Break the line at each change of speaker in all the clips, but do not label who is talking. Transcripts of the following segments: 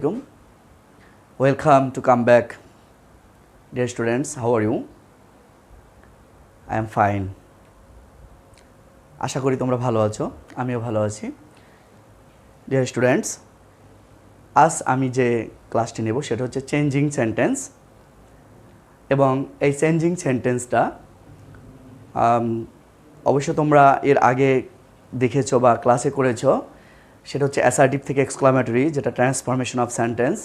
alaikum. Welcome to come back, dear students. How are you? I am fine. আশা করি তোমরা ভালো আছো, আমিও ভালো আছি। Dear students, আজ আমি যে ক্লাসটি নেব সেটা হচ্ছে চেঞ্জিং সেন্টেন্স, এবং এই চেঞ্জিং সেন্টেন্সটা অবশ্য তোমরা এর আগে দেখেছো বা ক্লাসে করেছো। সেটা হচ্ছে অ্যাসার্টিভ থেকে এক্সক্লামেটরি, যেটা ট্রান্সফরমেশন অফ সেন্টেন্স,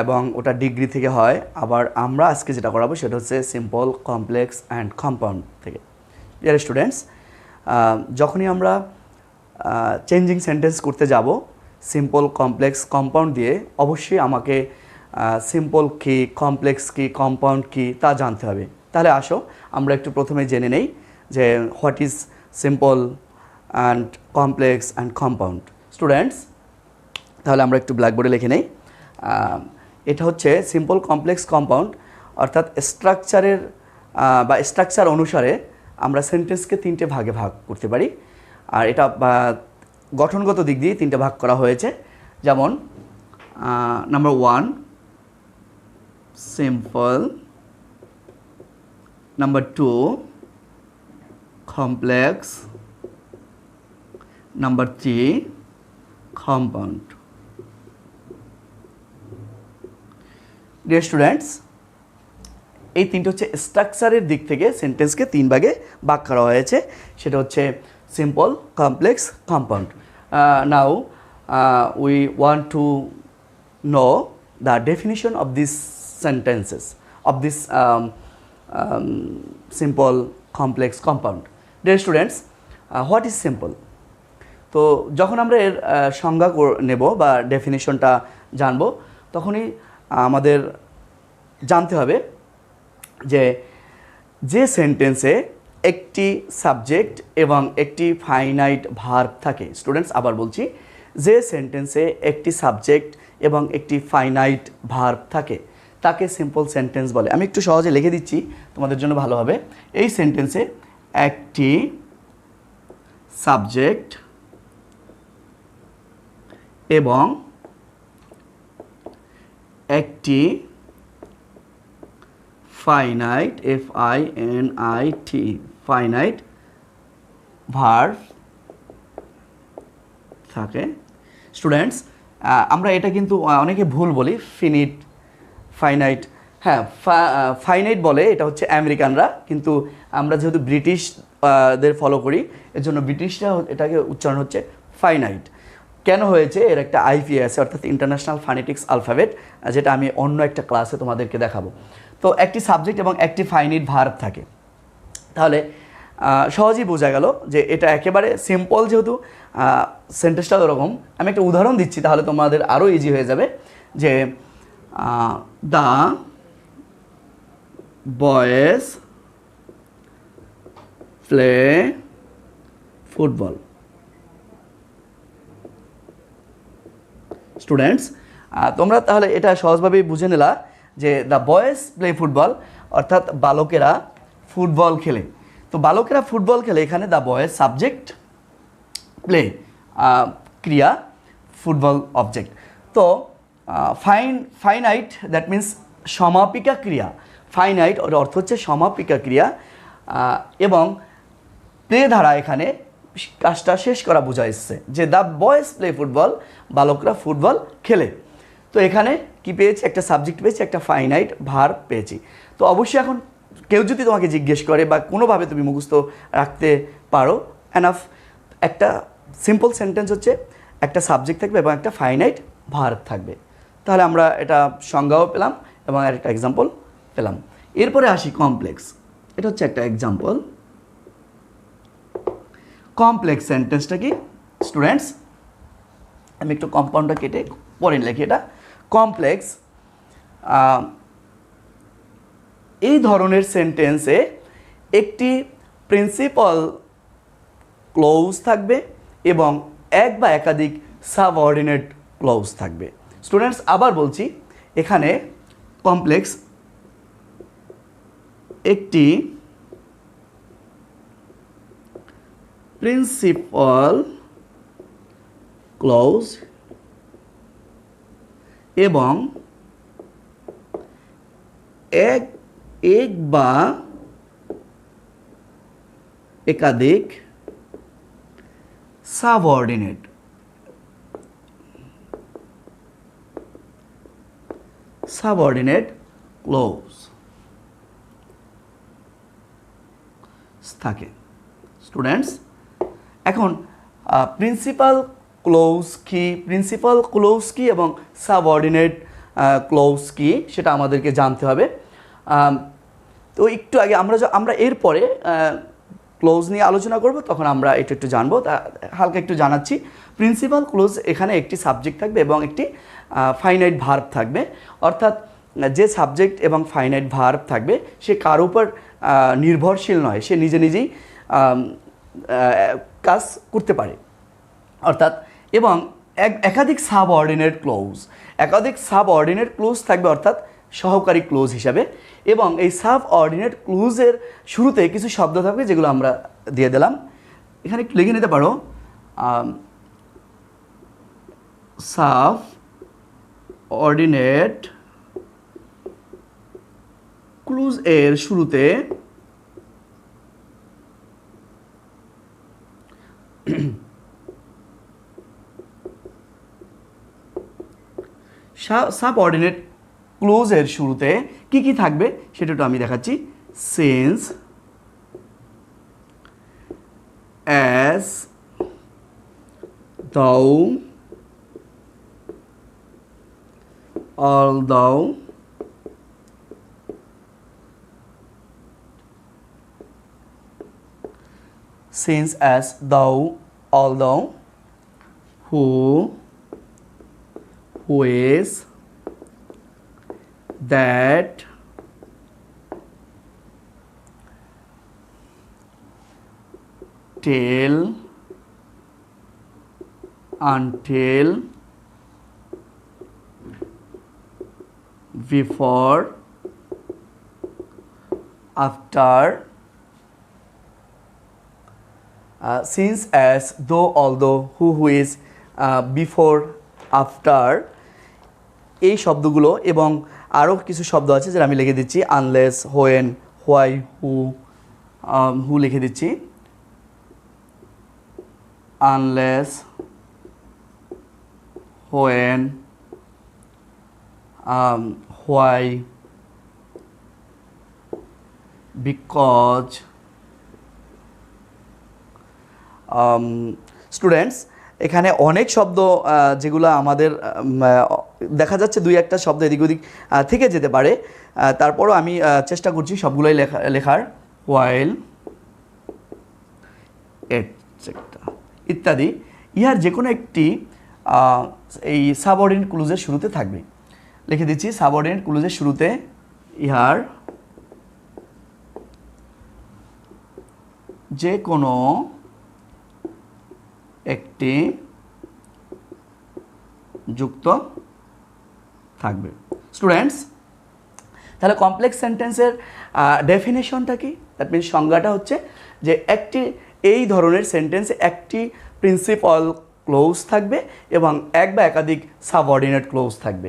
এবং ওটা ডিগ্রি থেকে হয়। আবার আমরা আজকে যেটা করাবো সেটা হচ্ছে সিম্পল, কমপ্লেক্স অ্যান্ড কম্পাউন্ড থেকে। ডিয়ার স্টুডেন্টস, যখনই আমরা চেঞ্জিং সেন্টেন্স করতে যাব সিম্পল, কমপ্লেক্স, কম্পাউন্ড দিয়ে, অবশ্যই আমাকে সিম্পল কী, কমপ্লেক্স কী, কম্পাউন্ড কী তা জানতে হবে। তাহলে আসো আমরা একটু প্রথমে জেনে নেই যে what is simple and complex and compound. Students, তাহলে আমরা একটু ব্ল্যাকবোর্ডে লিখে নেই। এটা হচ্ছে সিম্পল, কমপ্লেক্স, কম্পাউন্ড, অর্থাৎ স্ট্রাকচারের বা স্ট্রাকচার অনুসারে আমরা সেন্টেন্সকে তিনটে ভাগে ভাগ করতে পারি। আর এটা গঠনগত দিক দিয়ে তিনটে ভাগ করা হয়েছে। যেমন number 1 simple, number 2 complex, number 3 compound. Dear students, এই তিনটে হচ্ছে স্ট্রাকচারের দিক থেকে সেন্টেন্সকে তিন ভাগে ভাগ করা হয়েছে। সেটা হচ্ছে simple, complex, compound. Now we want to know the definition of this sentences, of this simple, complex, compound. Dear students, what is simple? তো যখন আমরা এর সংজ্ঞা নেব বা ডেফিনিশনটা জানব, তখনই আমাদের জানতে হবে যে সেন্টেন্সে একটি সাবজেক্ট এবং একটি ফাইনাইট ভার্ব থাকে। স্টুডেন্টস, আবার বলছি, যে সেন্টেন্সে একটি সাবজেক্ট এবং একটি ফাইনাইট ভার্ব থাকে তাকে সিম্পল সেন্টেন্স বলে। আমি একটু সহজে লিখে দিচ্ছি তোমাদের জন্য ভালো হবে। এই সেন্টেন্সে একটি সাবজেক্ট এবং একটি ফাইনাইট, FINIT, ফাইনাইট ভার্ব থাকে। স্টুডেন্টস, আমরা এটা কিন্তু অনেকে ভুল বলি, ফিনিট, ফাইনাইট। হ্যাঁ, ফাইনাইট বলে, এটা হচ্ছে আমেরিকানরা, কিন্তু আমরা যেহেতু ব্রিটিশদের ফলো করি এর জন্য ব্রিটিশরা এটাকে উচ্চারণ হচ্ছে ফাইনাইট। কেন হয়েছে? এর একটা IFA আছে, অর্থাৎ ইন্টারন্যাশনাল ফনেটিক্স অ্যালফাবেট, যেটা আমি অন্য একটা ক্লাসে তোমাদেরকে দেখাবো। তো একটি সাবজেক্ট এবং একটি ফাইনাইট ভার্ব থাকে। তাহলে সহজেই বোঝা গেল যে এটা একেবারে সিম্পল। যেহেতু সেন্টেন্সটা ওরকম, আমি একটা উদাহরণ দিচ্ছি তাহলে তোমাদের আরও ইজি হয়ে যাবে। যে the boys play football. Students, তোমরা তাহলে এটা সহজভাবেই বুঝে নিলা যে দ্য বয়েজ প্লে ফুটবল, অর্থাৎ বালকেরা ফুটবল খেলে। তো বালকেরা ফুটবল খেলে, এখানে দ্য বয়েজ সাবজেক্ট, প্লে ক্রিয়া, ফুটবল অবজেক্ট। তো ফাইনাইট দ্যাট মিন্স সমাপিকা ক্রিয়া। ফাইনাইট ওর অর্থ হচ্ছে সমাপিকা ক্রিয়া, এবং প্লে ধারা এখানে কাজটা শেষ করা বোঝা এসছে যে দ্য বয়েজ প্লে ফুটবল, বালকরা ফুটবল খেলে। তো এখানে কি পেয়েছি? একটা সাবজেক্ট পেয়েছি, একটা ফাইনাইট ভার্ব পেয়েছি। তো অবশ্যই এখন কেউ যদি তোমাকে জিজ্ঞেস করে বা কোনোভাবে তুমি মুখস্থ রাখতে পারো, এনাফ। একটা সিম্পল সেন্টেন্স হচ্ছে একটা সাবজেক্ট থাকবে এবং একটা ফাইনাইট ভার্ব থাকবে। তাহলে আমরা এটা সংজ্ঞাও পেলাম এবং আর একটা এক্সাম্পল পেলাম। এরপরে আসি কমপ্লেক্স। এটা হচ্ছে একটা এক্সাম্পল। কমপ্লেক্স সেন্টেন্সটা কি স্টুডেন্টস? আমি একটু কম্পাউন্ডটা কেটে পরে লিখি। এটা কমপ্লেক্স, এই ধরনের সেন্টেন্সে একটি প্রিন্সিপাল ক্লোজ থাকবে এবং এক বা একাধিক সাবঅর্ডিনেট ক্লোজ থাকবে। স্টুডেন্টস, আবার বলছি, এখানে কমপ্লেক্স একটি প্রিন্সিপাল ক্লোজ এবং এক বা একাধিক সাবঅর্ডিনেট ক্লজ থাকে। স্টুডেন্টস, এখন প্রিন্সিপাল ক্লোজ কি এবং সাবঅর্ডিনেট ক্লোজ কি সেটা আমাদেরকে জানতে হবে। তো একটু আগে আমরা এরপরে ক্লোজ নিয়ে আলোচনা করব, তখন আমরা একটু জানবো। তা হালকা একটু জানাচ্ছি। প্রিন্সিপাল ক্লোজ, এখানে একটি সাবজেক্ট থাকবে এবং একটি ফাইনাইট ভার্ব থাকবে। অর্থাৎ যে সাবজেক্ট এবং ফাইনাইট ভার্ব থাকবে সে কার উপর নির্ভরশীল নয়, সে নিজেই কাজ করতে পারে। অর্থাৎ এবং একাধিক সাবঅর্ডিনেট ক্লোজ থাকবে, অর্থাৎ সহকারী ক্লোজ হিসাবে। এবং এই সাবঅর্ডিনেট ক্লোজের শুরুতে কিছু শব্দ থাকবে যেগুলো আমরা দিয়ে দিলাম। এখানে একটু লিখে নিতে পারো। সাবঅর্ডিনেট ক্লোজ এর শুরুতে সাবঅর্ডিনেট ক্লোজের শুরুতে কি থাকবে সেটা একটু আমি দেখাচ্ছি। সিন্স, অ্যাজ, দাও, অলদাও, since, as, though, although, who, is, that, till, until, before, after, since, as, though, although, who, is, before, after, এই শব্দগুলো এবং আরও কিছু শব্দ আছে যেটা আমি লিখে দিচ্ছি। আনলেস, হোয়েন, হোয়াই, হু লিখে দিচ্ছি। Unless, when, why, because. Students, এখানে অনেক শব্দ যেগুলো আমাদের দেখা যাচ্ছে দুই একটা শব্দ এদিক ওদিক থেকে যেতে পারে, তারপরও আমি চেষ্টা করছি সবগুলোই লেখার। হোয়াইল, এটসেট্রা ইত্যাদি, ইহার যে কোনো একটি এই সাবঅর্ডিনেট ক্লুজের শুরুতে থাকবে। লিখে দিচ্ছি, সাবঅর্ডিনেট ক্লুজের শুরুতে ইহার যে কোনো একটি যুক্ত থাকবে। স্টুডেন্টস, তাহলে কমপ্লেক্স সেন্টেন্সের ডেফিনেশনটা কি? দ্যাট মিনস সংজ্ঞাটা হচ্ছে যে একটি এই ধরনের সেন্টেন্সে একটি প্রিন্সিপাল ক্লোজ থাকবে এবং এক বা একাধিক সাবঅর্ডিনেট ক্লোজ থাকবে।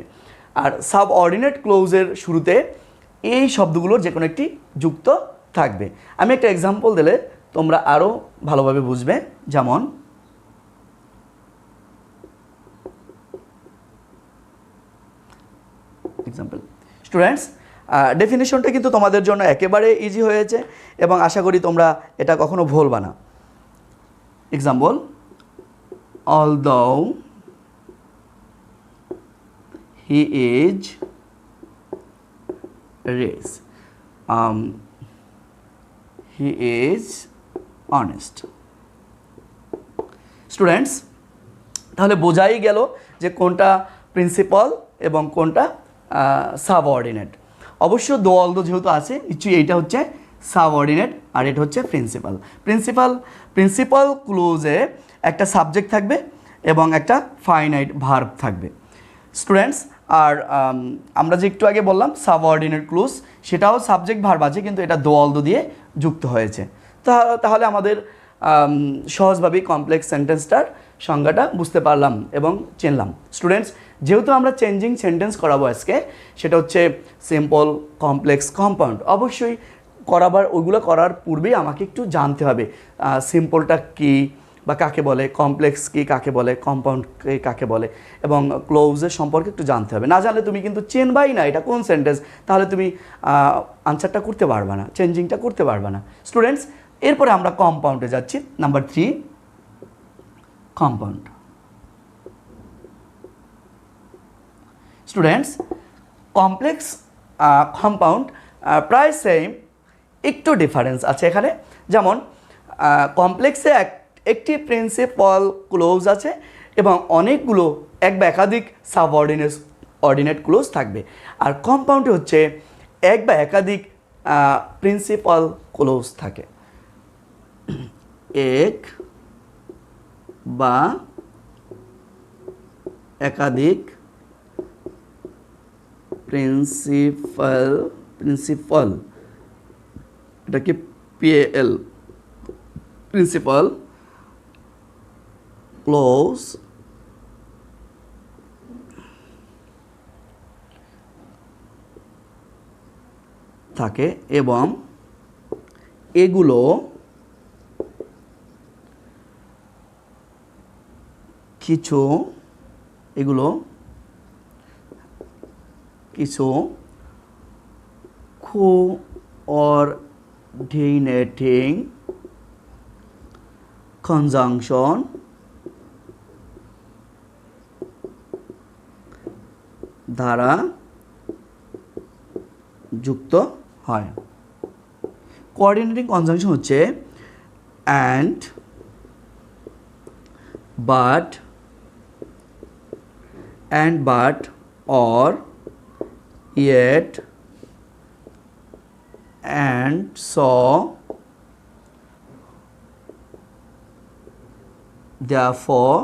আর সাবঅর্ডিনেট ক্লোজের শুরুতে এই শব্দগুলোর যে কোনো একটি যুক্ত থাকবে। আমি একটা এক্সাম্পল দিলে তোমরা আরও ভালোভাবে বুঝবে। যেমন এক্সাম্পল, স্টুডেন্টস, ডেফিনেশনটা কিন্তু তোমাদের জন্য একেবারে ইজি হয়েছে এবং আশা করি তোমরা এটা কখনো ভুলবা না। Example, although he is rich, he is honest. Students, তাহলে বোঝাই গেল যে কোনটা প্রিন্সিপাল এবং কোনটা সাবঅর্ডিনেট। অবশ্য দো অলদো যেহেতু আছে, নিশ্চয়ই এইটা হচ্ছে সাবঅর্ডিনেট আর এটা হচ্ছে প্রিন্সিপাল ক্লোজে একটা সাবজেক্ট থাকবে এবং একটা ফাইনাইট ভার্ব থাকবে। স্টুডেন্টস, আর আমরা যে একটু আগে বললাম সাবঅর্ডিনেট ক্লোজ, সেটাও সাবজেক্ট ভার্ব আছে কিন্তু এটা দো অলদো দিয়ে যুক্ত হয়েছে। তাহলে আমাদের সহজভাবেই কমপ্লেক্স সেন্টেন্সটার সংজ্ঞাটা বুঝতে পারলাম এবং চিনলাম। স্টুডেন্টস, যেহেতু আমরা চেঞ্জিং সেন্টেন্স করাবো আজকে, সেটা হচ্ছে সিম্পল, কমপ্লেক্স, কম্পাউন্ড। অবশ্যই ওইগুলো করার পূর্বেই আমাকে একটু জানতে হবে সিম্পলটা কী বা কাকে বলে, কমপ্লেক্স কী কাকে বলে, কম্পাউন্ড কাকে বলে, এবং ক্লোজের সম্পর্কে একটু জানতে হবে। না জানলে তুমি কিন্তু চেনবাই না এটা কোন সেন্টেন্স, তাহলে তুমি আনসারটা করতে পারবে না, চেঞ্জিংটা করতে পারবে না। স্টুডেন্টস, এরপরে আমরা কম্পাউন্ডে যাচ্ছি। Number 3, compound. Students, complex, compound প্রায় সেম, একটু ডিফারেন্স আছে এখানে। যেমন কমপ্লেক্সে একটি প্রিন্সিপাল ক্লোজ আছে এবং অনেকগুলো এক বা একাধিক অর্ডিনেট ক্লোজ থাকবে। আর কম্পাউন্ডে হচ্ছে এক বা একাধিক প্রিন্সিপাল ক্লোজ থাকে, এক বা একাধিক প্রিন্সিপাল, এটা কি পিএল, প্রিন্সিপাল ক্লোজ থাকে এবং এগুলো কিছু কোঅর্ডিনেটিং কনজাংশন দ্বারা যুক্ত হয়। কোঅর্ডিনেটিং কনজাংশন হচ্ছে and, but, or, yet, and, so, therefore,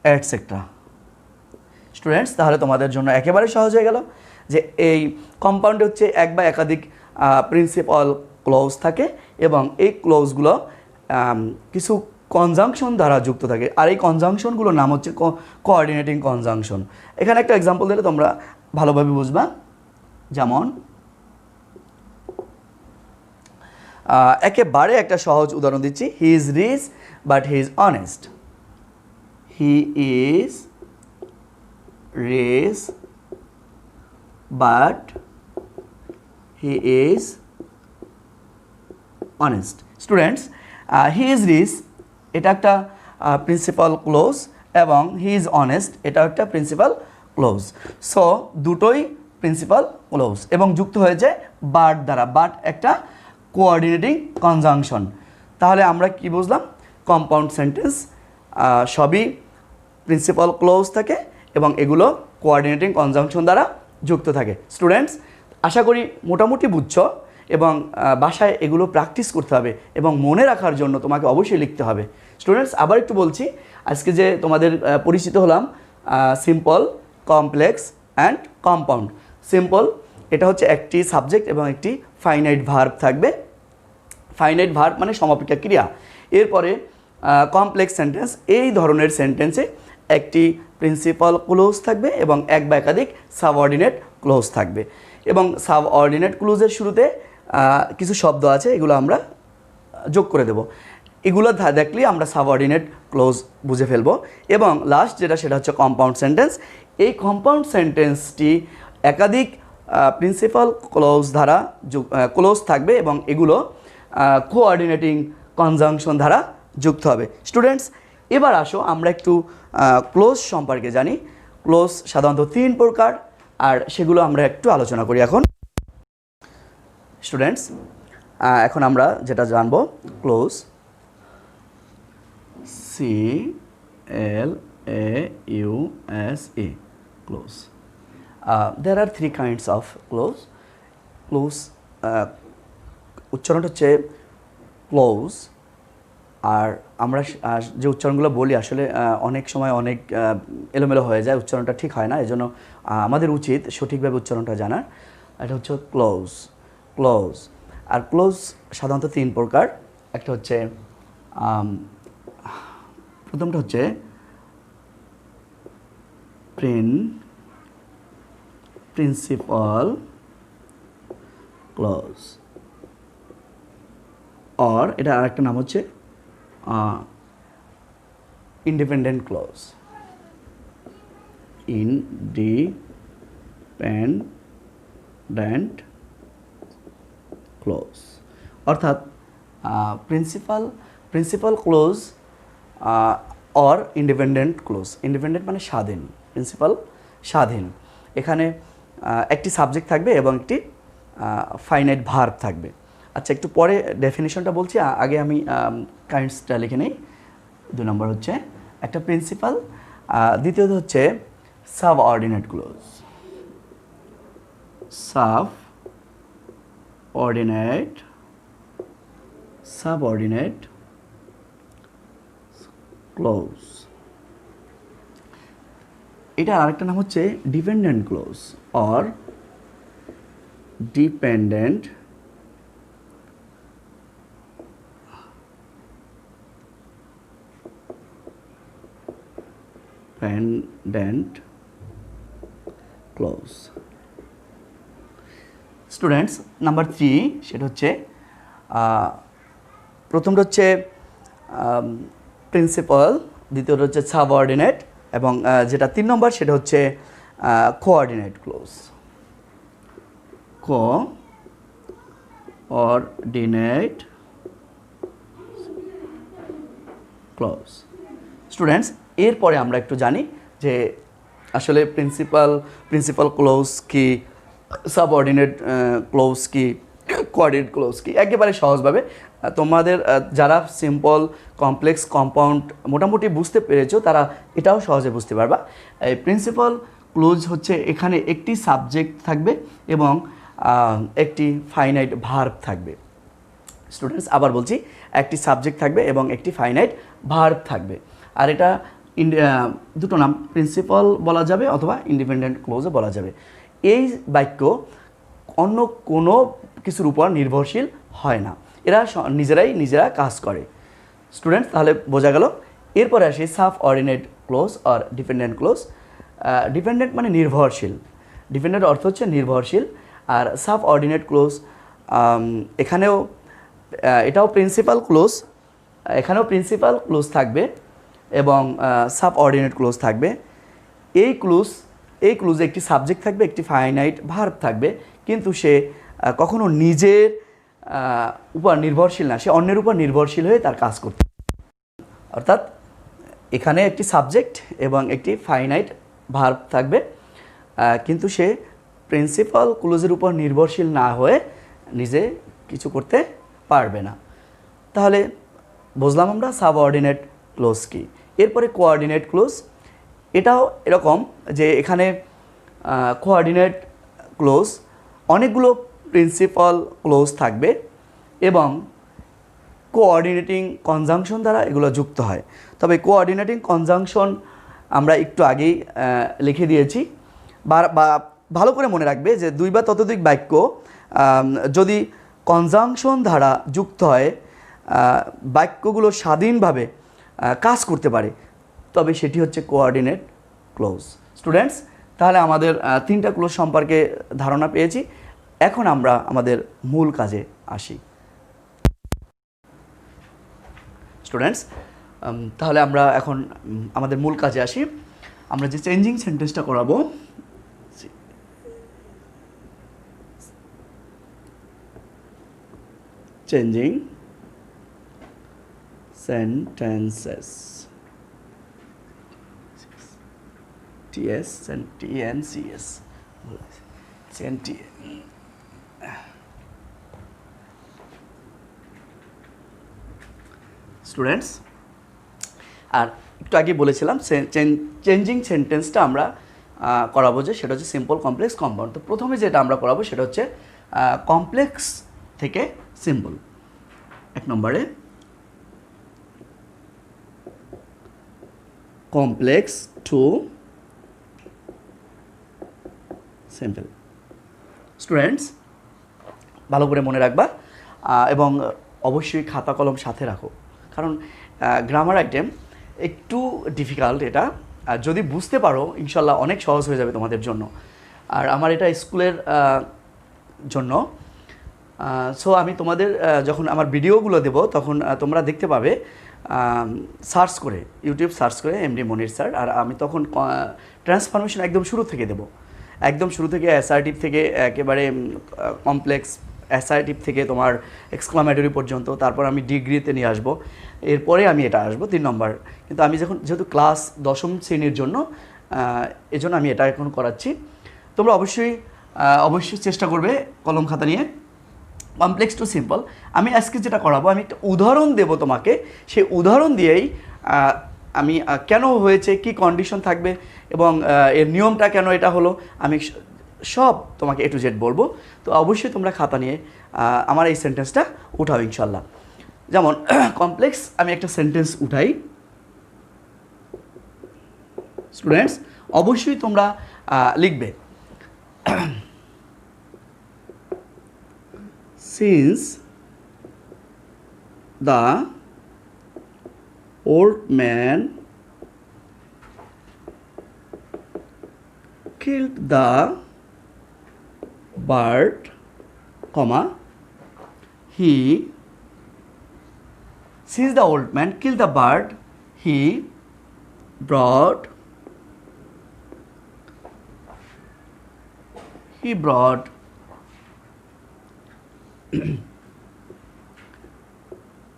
etc. Students, তাহলে তোমাদের জন্য একেবারে সহজ হয়ে গেল যে এই কম্পাউন্ডে হচ্ছে এক বা একাধিক প্রিন্সিপাল ক্লোজ থাকে এবং এই ক্লোজগুলো কিছু কনজাংশন দ্বারা যুক্ত থাকে। আর এই কনজাংশনগুলোর নাম হচ্ছে কোঅর্ডিনেটিং কনজাংশন। এখানে একটা এক্সাম্পল দিলে তোমরা ভালোভাবে বুঝবা। যেমন একেবারে একটা সহজ উদাহরণ দিচ্ছি, he is rich but he is honest. He is rich but he is honest. Students, he is rich এটা একটা প্রিন্সিপাল ক্লোজ এবং হি ইজ অনেস্ট এটা একটা প্রিন্সিপাল ক্লোজ। সো দুটোই প্রিন্সিপাল ক্লোজ এবং যুক্ত হয়েছে বাট দ্বারা। বাট একটা কোঅর্ডিনেটিং কনজাংশন। তাহলে আমরা কি বুঝলাম? কম্পাউন্ড সেন্টেন্স সবই প্রিন্সিপাল ক্লোজ থাকে এবং এগুলো কোঅর্ডিনেটিং কনজাংশন দ্বারা যুক্ত থাকে। স্টুডেন্টস, আশা করি মোটামুটি বুঝছো এবং বাসায় এগুলো প্র্যাকটিস করতে হবে এবং মনে রাখার জন্য তোমাকে অবশ্যই লিখতে হবে। স্টুডেন্টস, আবার একটু বলছি, আজকে যে তোমাদের পরিচিত হলাম simple, complex and compound. Simple এটা হচ্ছে একটি সাবজেক্ট এবং একটি ফাইনাইট ভার্ব থাকবে। ফাইনাইট ভার্ব মানে সমাপিকা ক্রিয়া। এরপরে কমপ্লেক্স সেন্টেন্স, এই ধরনের সেন্টেন্সে একটি প্রিন্সিপাল ক্লোজ থাকবে এবং এক বা একাধিক সাবঅর্ডিনেট ক্লোজ থাকবে এবং সাবঅর্ডিনেট ক্লোজের শুরুতে কিছু শব্দ আছে, এগুলো আমরা যোগ করে দেব। এগুলো দেখলেই আমরা সাবঅর্ডিনেট ক্লোজ বুঝে ফেলবো। এবং লাস্ট যেটা, সেটা হচ্ছে কম্পাউন্ড সেন্টেন্স। এই কম্পাউন্ড সেন্টেন্সটি একাধিক প্রিন্সিপাল ক্লোজ দ্বারা ক্লোজ থাকবে এবং এগুলো কোঅর্ডিনেটিং কনজাংশন দ্বারা যুক্ত হবে। স্টুডেন্টস, এবার আসো আমরা একটু ক্লোজ সম্পর্কে জানি। ক্লোজ সাধারণত 3 প্রকার, আর সেগুলো আমরা একটু আলোচনা করি এখন। স্টুডেন্টস, এখন আমরা যেটা জানবো, close, CLAUSE, close. There are 3 kinds of close. Close উচ্চারণটা হচ্ছে ক্লোজ। আর আমরা যে উচ্চারণগুলো বলি আসলে অনেক সময় অনেক এলোমেলো হয়ে যায়, উচ্চারণটা ঠিক হয় না। এজন্য আমাদের উচিত সঠিকভাবে উচ্চারণটা জানার। এটা হচ্ছে ক্লোজ। আর ক্লোজ সাধারণত 3 প্রকার। একটা হচ্ছে প্রথমটা হচ্ছে প্রিন্সিপাল ক্লজ, অর এটা আরেকটা নাম হচ্ছে ইন্ডিপেন্ডেন্ট ক্লজ। ইন্ডিপেন্ডেন্ট ক্লজ অর্থাৎ principal clause or independent close. Independent মানে স্বাধীন, প্রিন্সিপাল স্বাধীন। এখানে একটি সাবজেক্ট থাকবে এবং একটি ফাইনাইট ভার্ব থাকবে। আচ্ছা, একটু পরে ডেফিনেশনটা বলছি, আগে আমি কাইন্ডসটা লিখে নিই। 2 নম্বর হচ্ছে একটা প্রিন্সিপাল, দ্বিতীয়ত হচ্ছে সাবঅর্ডিনেট ক্লোজ। Subordinate clause. এটা আরেকটা নাম হচ্ছে dependent close or dependent close. Students, number 3 সেটা হচ্ছে প্রথমটা হচ্ছে প্রিন্সিপাল, দ্বিতীয়টা হচ্ছে সাবঅর্ডিনেট, এবং যেটা 3 নম্বর সেটা হচ্ছে coordinate close. Coordinate close. Students, এরপরে আমরা একটু জানি যে আসলে প্রিন্সিপাল ক্লোজ কি, সাবঅর্ডিনেট ক্লোজ কি, কোঅর্ডিনেট ক্লোজ কি। একেবারে সহজভাবে তোমাদের যারা সিম্পল, কমপ্লেক্স, কম্পাউন্ড মোটামুটি বুঝতে পেরেছো তারা এটাও সহজে বুঝতে পারবা। এই প্রিন্সিপাল ক্লোজ হচ্ছে এখানে একটি সাবজেক্ট থাকবে এবং একটি ফাইনাইট ভার্ব থাকবে। স্টুডেন্টস, আবার বলছি, একটি সাবজেক্ট থাকবে এবং একটি ফাইনাইট ভার্ব থাকবে। আর এটা দুটো নাম, প্রিন্সিপাল বলা যাবে অথবা ইন্ডিপেন্ডেন্ট ক্লোজও বলা যাবে। এই বাক্য অন্য কোনো কিছুর উপর নির্ভরশীল হয় না, এরা নিজেরা কাজ করে। স্টুডেন্টস, তাহলে বোঝা গেল। এরপরে আসি সাবঅর্ডিনেট ক্লোজ আর ডিপেন্ডেন্ট ক্লোজ। ডিপেন্ডেন্ট মানে নির্ভরশীল, ডিপেন্ডেন্ট অর্থ হচ্ছে নির্ভরশীল। আর সাবঅর্ডিনেট ক্লোজ এটাও প্রিন্সিপাল ক্লোজ, এখানেও প্রিন্সিপাল ক্লোজ থাকবে এবং সাবঅর্ডিনেট ক্লোজ থাকবে। এই ক্লোজে একটি সাবজেক্ট থাকবে, একটি ফাইনাইট ভার্ব থাকবে, কিন্তু সে কখনো নিজের উপর নির্ভরশীল না, সে অন্যের উপর নির্ভরশীল হয়ে তার কাজ করতে। অর্থাৎ এখানে একটি সাবজেক্ট এবং একটি ফাইনাইট ভার্ব থাকবে, কিন্তু সে প্রিন্সিপাল ক্লোজের উপর নির্ভরশীল না হয়ে নিজে কিছু করতে পারবে না। তাহলে বুঝলাম আমরা সাবঅর্ডিনেট ক্লোজ কি। এরপরে কোঅর্ডিনেট ক্লোজ, এটাও এরকম যে এখানে কোঅর্ডিনেট ক্লোজ অনেকগুলো প্রিন্সিপাল ক্লোজ থাকবে এবং কোঅর্ডিনেটিং কনজাংশন দ্বারা এগুলো যুক্ত হয়। তবে কোঅর্ডিনেটিং কনজাংশন আমরা একটু আগেই লিখে দিয়েছি, বা ভালো করে মনে রাখবে যে 2 বা ততোধিক বাক্য যদি কনজাংশন দ্বারা যুক্ত হয়, বাক্যগুলো স্বাধীনভাবে কাজ করতে পারে, তবে সেটি হচ্ছে কোঅর্ডিনেট ক্লোজ। স্টুডেন্টস, তাহলে আমাদের 3টা ক্লোজ সম্পর্কে ধারণা পেয়েছি। এখন আমরা আমাদের মূল কাজে আসি। স্টুডেন্টস, তাহলে আমরা এখন আমাদের মূল কাজে আসি। আমরা যে চেঞ্জিং সেন্টেন্সটা করাবো, চেঞ্জিং সেন্টেন্সেস, TNCS স্টুডেন্টস, আর একটু আগে বলেছিলাম চেঞ্জিং সেন্টেন্সটা আমরা করাবো যে সেটা হচ্ছে সিম্পল, কমপ্লেক্স, কম্পাউন্ড। তো প্রথমে যেটা আমরা করাবো সেটা হচ্ছে কমপ্লেক্স থেকে সিম্পল। 1 নম্বরে কমপ্লেক্স টু সিম্পল। স্টুডেন্টস, ভালো করে মনে রাখবা এবং অবশ্যই খাতা কলম সাথে রাখো, কারণ গ্রামার আইটেম একটু ডিফিকাল্ট এটা, আর যদি বুঝতে পারো ইনশাল্লাহ অনেক সহজ হয়ে যাবে তোমাদের জন্য। আর আমার এটা স্কুলের জন্য। সো আমি তোমাদের যখন আমার ভিডিওগুলো দেবো তখন তোমরা দেখতে পাবে সার্চ করে, ইউটিউব সার্চ করে এমডি মনির স্যার, আর আমি তখন ট্রান্সফরমেশন একদম শুরু থেকে দেবো, একদম শুরু থেকে অ্যাসার্টিভ থেকে একেবারে কমপ্লেক্স অ্যাসার্টিভ থেকে তোমার এক্সক্লামেটরি পর্যন্ত, তারপর আমি ডিগ্রিতে নিয়ে আসবো, এরপরে আমি এটা আসবো 3 নম্বর। কিন্তু আমি যেহেতু ক্লাস 10ম শ্রেণীর জন্য এজন্য আমি এটা এখন করাচ্ছি। তোমরা অবশ্যই চেষ্টা করবে কলম খাতা নিয়ে কমপ্লেক্স টু সিম্পল। আমি আজকে যেটা করাবো, আমি একটা উদাহরণ দেব তোমাকে, সেই উদাহরণ দিয়েই আমি কেন হয়েছে, কি কন্ডিশন থাকবে এবং এর নিয়মটা কেন এটা হলো, আমি সব তোমাকে A to Z বলবো। তো অবশ্যই তোমরা খাতা নিয়ে আমার এই সেন্টেন্সটা উঠাও ইনশাল্লাহ। যেমন কমপ্লেক্স, আমি একটা সেন্টেন্স উঠাই স্টুডেন্টস, অবশ্যই তোমরা লিখবে। Since the old man killed the bird, comma, since the old man killed the bird, he brought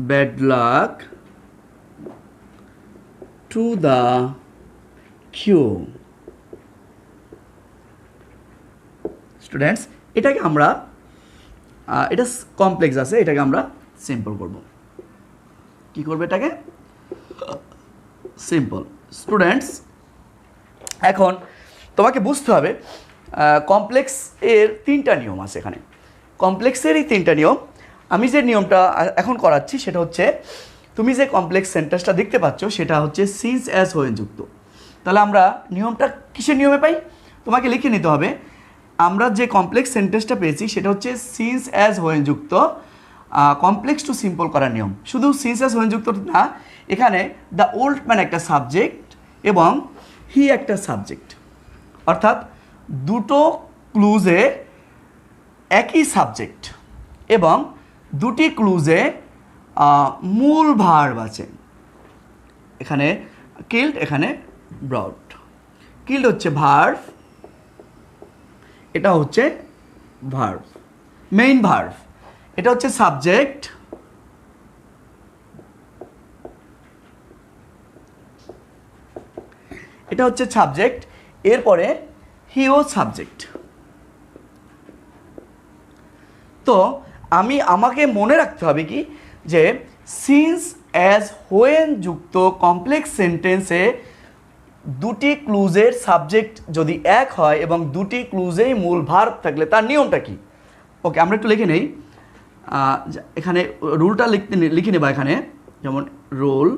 bad luck to the queue. Students, এটাকে আমরা এটা কমপ্লেক্স আছে, এটাকে আমরা সিম্পল করব। কি করবে এটাকে? সিম্পল। স্টুডেন্টস, এখন তোমাকে বুঝতে হবে কমপ্লেক্স এর 3টা নিয়ম আছে এখানে। কমপ্লেক্সের এই 3টা নিয়ম, আমি যে নিয়মটা এখন করাচ্ছি সেটা হচ্ছে, তুমি যে কমপ্লেক্স সেন্টেন্সটা দেখতে পাচ্ছ সেটা হচ্ছে সিন্স অ্যাজ হোয়েন যুক্ত। তাহলে আমরা নিয়মটা কিসের নিয়মে পাই? তোমাকে লিখে নিতে হবে। আমরা যে কমপ্লেক্স সেন্টেন্সটা পেয়েছি সেটা হচ্ছে সিন্স অ্যাজ হোয়েন যুক্ত কমপ্লেক্স টু সিম্পল করার নিয়ম। শুধু সিন্স অ্যাজ হোয়েন যুক্ত না, এখানে দ্য ওল্ড ম্যান একটা সাবজেক্ট এবং হি একটা সাবজেক্ট, অর্থাৎ দুটো ক্লুজে একই সাবজেক্ট এবং দুটি ক্লুজে মূল ভার্ব আছে। এখানে কিল্ড, এখানে ব্রড। কিল্ড হচ্ছে ভার্ব, এটা হচ্ছে ভার্ব, মেইন ভার্ব। এটা হচ্ছে সাবজেক্ট, এটা হচ্ছে সাবজেক্ট, এরপরে হিও সাবজেক্ট। তো আমাকে মনে রাখতে হবে কি, যে সিন্স অ্যাজ হোয়েন যুক্ত কমপ্লেক্স সেন্টেন্সে দুটি ক্লুজের সাবজেক্ট যদি এক হয় এবং দুটি ক্লুজেই মূল ভার্ব থাকলে তার নিয়মটা কি। ওকে, আমরা একটু লিখে নেই। এখানে রুলটা লিখে নেবা এখানে, যেমন rule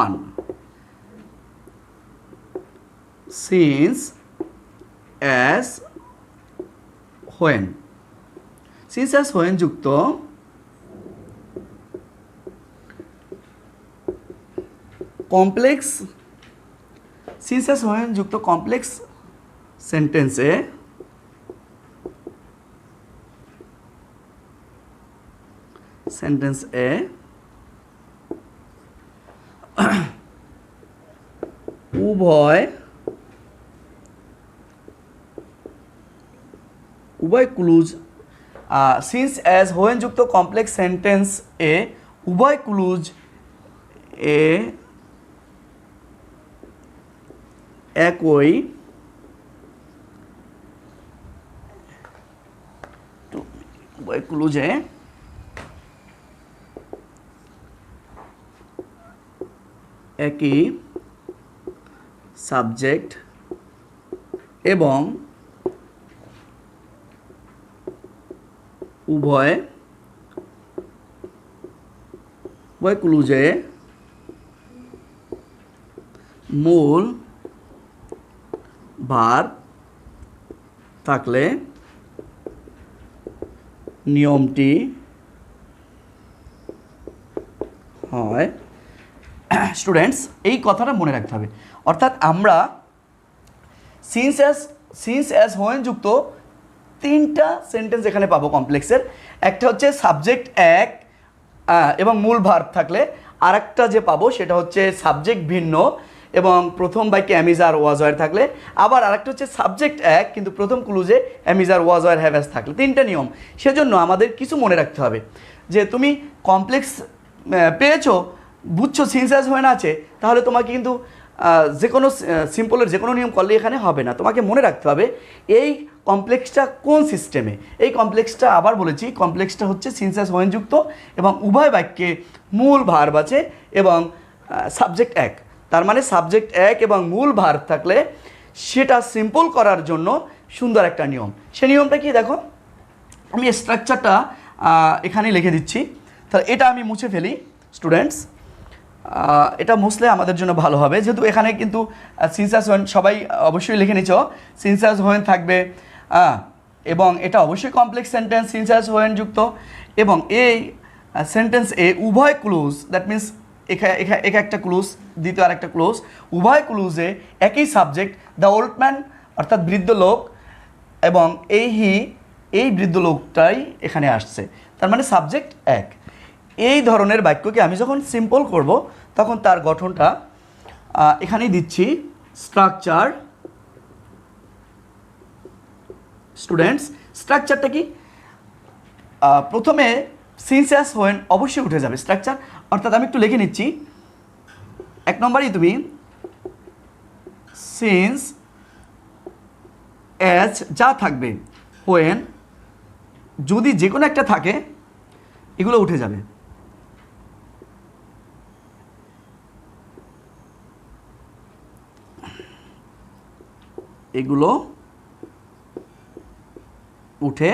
1, since as when, since as when যুক্ত কমপ্লেক্স, সিন্স অ্যাজ হোয়েন যুক্ত কমপ্লেক্স সেন্টেন্সে উভয় ক্লুজ, সিন্স অ্যাজ হোয়েন যুক্ত কমপ্লেক্স সেন্টেন্স এ উভয় ক্লুজ এ একই উভয় ক্লুজে একই সাবজেক্ট এবং উভয় ক্লুজে মূল ভার্ব থাকলে নিয়মটি হয় স্টুডেন্টস এই কথাটা মনে রাখতে হবে। অর্থাৎ আমরা সিন্স অ্যাজ হোয়েন যুক্ত তিনটা সেন্টেন্স এখানে পাবো কমপ্লেক্সের। একটা হচ্ছে সাবজেক্ট এক এবং মূল ভার্ব থাকলে, আর একটা যে পাবো সেটা হচ্ছে সাবজেক্ট ভিন্ন এবং প্রথম বাক্যে অ্যাম ইজ আর ওয়াজ ওয়ার থাকলে, আবার আরেকটা হচ্ছে সাবজেক্ট এক কিন্তু প্রথম ক্লুজে am is are was were have has থাকলে। তিনটা নিয়ম। সেজন্য আমাদের কিছু মনে রাখতে হবে যে তুমি কমপ্লেক্স পেয়েছো, বুঝছো সিন্স অ্যাজ হোয়েন আছে, তাহলে তোমাকে কিন্তু যে কোনো সিম্পলের যে কোনো নিয়ম করলে এখানে হবে না। তোমাকে মনে রাখতে হবে এই কমপ্লেক্সটা কোন সিস্টেমে। এই কমপ্লেক্সটা আবার বলেছি, কমপ্লেক্সটা হচ্ছে সিন্স অ্যাজ হোয়েন যুক্ত এবং উভয় বাক্যে মূল ভার্ব আছে এবং সাবজেক্ট এক। তার মানে সাবজেক্ট এক এবং মূল ভার্ব থাকলে সেটা সিম্পল করার জন্য সুন্দর একটা নিয়ম। সে নিয়মটা কি দেখো, আমি স্ট্রাকচারটা এখানে লিখে দিচ্ছি। তাহলে এটা আমি মুছে ফেলি স্টুডেন্টস, এটা মুছলে আমাদের জন্য ভালো হবে, যেহেতু এখানে কিন্তু সিন্স অ্যাজ হোয়েন সবাই অবশ্যই লিখে নিচ্ছ, সিন্স অ্যাজ হোয়েন থাকবে এবং এটা অবশ্যই complex sentence since as when যুক্ত এবং এই সেন্টেন্স এ উভয় ক্লুজ, দ্যাট মিন্স একা একটা ক্লুজ দ্বিতীয় আর একটা ক্লুজ, উভয় ক্লুজে একই সাবজেক্ট দ্য ওল্ড ম্যান অর্থাৎ বৃদ্ধ লোক এবং এই বৃদ্ধ লোকটাই এখানে আসছে, তার মানে সাবজেক্ট এক। এই ধরনের বাক্যকে আমি যখন সিম্পল করব তখন তার গঠনটা এখানেই দিচ্ছি। স্ট্রাকচার স্টুডেন্টস, স্ট্রাকচারটা কি, প্রথমে সিন্স অ্যাজ হোয়েন অবশ্যই উঠে যাবে স্ট্রাকচার, অর্থাৎ আমি একটু লিখে নিচ্ছি। এক নম্বরেই তুমি সিন্স অ্যাজ যা থাকবে, হোয়েন যদি যে কোনো একটা থাকে এগুলো উঠে যাবে। এগুলো উঠে